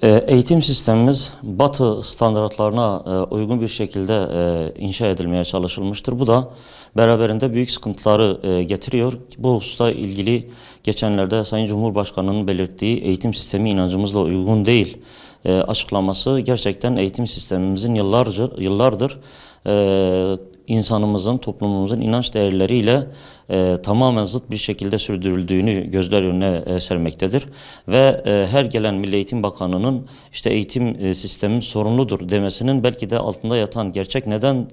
Eğitim sistemimiz Batı standartlarına uygun bir şekilde inşa edilmeye çalışılmıştır. Bu da beraberinde büyük sıkıntıları getiriyor. Bu hususta ilgili geçenlerde Sayın Cumhurbaşkanı'nın belirttiği eğitim sistemi inancımızla uygun değil açıklaması gerçekten eğitim sistemimizin yıllardır insanımızın, toplumumuzun inanç değerleriyle tamamen zıt bir şekilde sürdürüldüğünü gözler önüne sermektedir. Ve her gelen Milli Eğitim Bakanı'nın işte eğitim sistemi sorunludur demesinin belki de altında yatan gerçek neden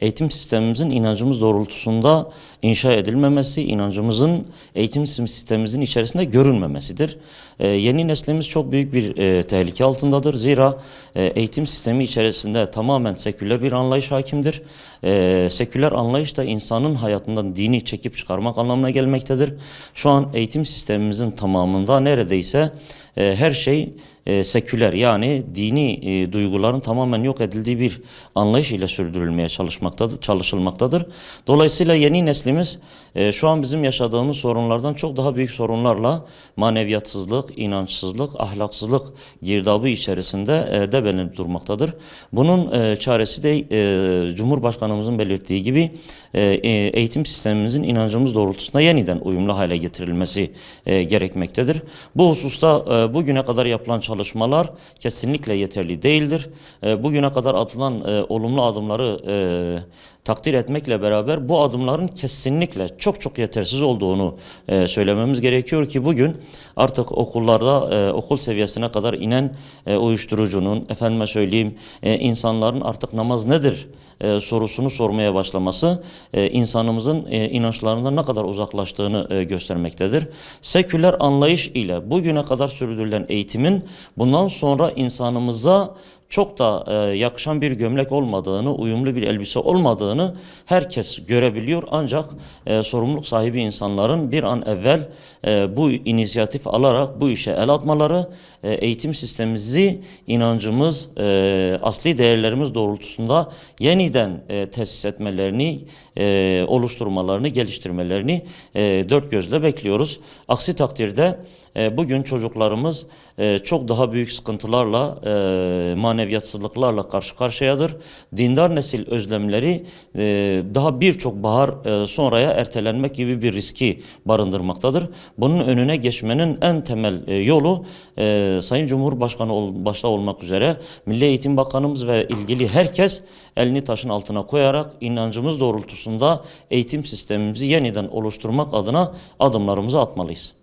eğitim sistemimizin inancımız doğrultusunda inşa edilmemesi, inancımızın eğitim sistemimizin içerisinde görünmemesidir. Yeni neslimiz çok büyük bir tehlike altındadır. Zira eğitim sistemi içerisinde tamamen seküler bir anlayış hakimdir. Seküler anlayış da insanın hayatından dini çekip çıkarmak anlamına gelmektedir. Şu an eğitim sistemimizin tamamında neredeyse her şey seküler, yani dini duyguların tamamen yok edildiği bir anlayış ile sürdürülmeye çalışılmaktadır. Dolayısıyla yeni neslimiz şu an bizim yaşadığımız sorunlardan çok daha büyük sorunlarla maneviyatsızlık, inançsızlık, ahlaksızlık girdabı içerisinde debelenip durmaktadır. Bunun çaresi de Cumhurbaşkanımızın belirttiği gibi eğitim sistemimizin inancımız doğrultusunda yeniden uyumlu hale getirilmesi gerekmektedir. Bu hususta bugüne kadar yapılan çalışmalar kesinlikle yeterli değildir. Bugüne kadar atılan olumlu adımları takdir etmekle beraber bu adımların kesinlikle çok yetersiz olduğunu söylememiz gerekiyor ki bugün artık okullarda okul seviyesine kadar inen uyuşturucunun, efendime söyleyeyim, insanların artık namaz nedir sorusunu sormaya başlaması insanımızın inançlarından ne kadar uzaklaştığını göstermektedir. Seküler anlayış ile bugüne kadar sürdürülen eğitimin bundan sonra insanımıza çok da yakışan bir gömlek olmadığını, uyumlu bir elbise olmadığını herkes görebiliyor. Ancak sorumluluk sahibi insanların bir an evvel bu inisiyatif alarak bu işe el atmaları, eğitim sistemimizi inancımız, asli değerlerimiz doğrultusunda yeniden tesis etmelerini, oluşturmalarını, geliştirmelerini dört gözle bekliyoruz. Aksi takdirde bugün çocuklarımız çok daha büyük sıkıntılarla, maneviyatsızlıklarla karşı karşıyadır. Dindar nesil özlemleri daha birçok bahar sonraya ertelenmek gibi bir riski barındırmaktadır. Bunun önüne geçmenin en temel yolu Sayın Cumhurbaşkanı başta olmak üzere Milli Eğitim Bakanımız ve ilgili herkes elini taşın altına koyarak inancımız doğrultusunda eğitim sistemimizi yeniden oluşturmak adına adımlarımızı atmalıyız.